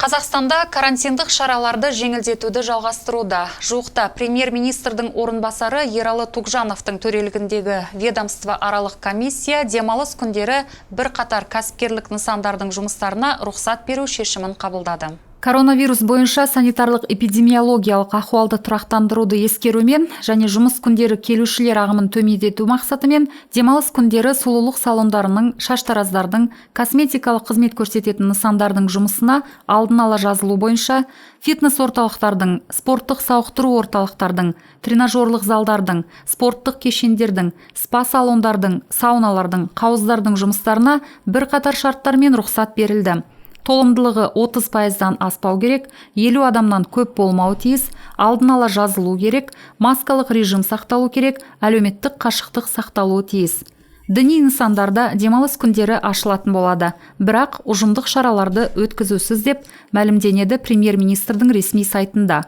Қазақстанда карантиндік шараларды жеңілдетуді жалғастыруда. Жуықта премьер-министрдің орынбасары Ералы Туғжановтың төрелігіндегі ведомство аралық комиссия демалыс күндері бірқатар кәсіпкерлік нысандардың жұмыстарына рұқсат беру шешімін қабылдады. Коронавирус бойынша санитарлық эпидемиологиялық ахуалды тұрақтандыруды ескерумен және жұмыс күндері келушілер ағымын төмендету мақсатымен демалыс күндері сұлулық салондарының, шаштараздардың, косметикалық қызмет көрсететін нысандардың жұмысына алдын ала жазылу бойынша фитнес орталықтардың, спорттық сауықтыру орталықтардың, тренажерлық залдардың, спорттық кешендердің, спа салондардың, сауналардың, қауыздардың жұмыстарына бірқатар шарттармен рұқсат берілді. Толымдылығы 30%-дан аспау керек, 50 адамнан көп болмау тиіс, алдын ала жазылу керек, маскалық режим сақталу керек, әлеуметтік қашықтық сақталуы тиіс. Діни нысандарда демалыс күндері ашылатын болады, бірақ ұжымдық шараларды өткізусіз деп мәлімденеді премьер-министрдің ресми сайтында.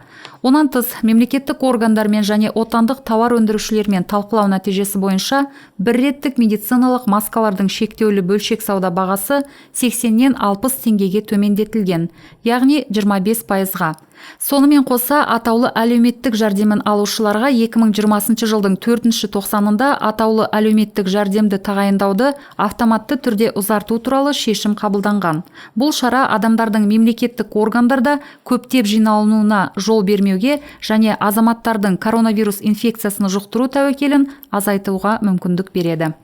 Онан тыс, мемлекеттік органдармен және отандық тауар өндірушілермен талқылау нәтижесі бойынша бір реттік медициналық маскалардың шектеулі бөлшек сауда бағасы 80-нен 60 теңгеге төмендетілген, яғни 25%-ға. Сонымен қоса, атаулы әлеуметтік жәрдемін алушыларға 2020 жылдың 4-ші тоқсанында атаулы әлеуметтік жәрдемді тағайындауды автоматты түрде ұзарту туралы шешім қабылданған. Бұл шара адамдардың мемлекеттік органдарда көптеп жиналуына жол бермеуге және азаматтардың коронавирус инфекциясын жұқтыру тәуекелін азайтуға мүмкіндік береді.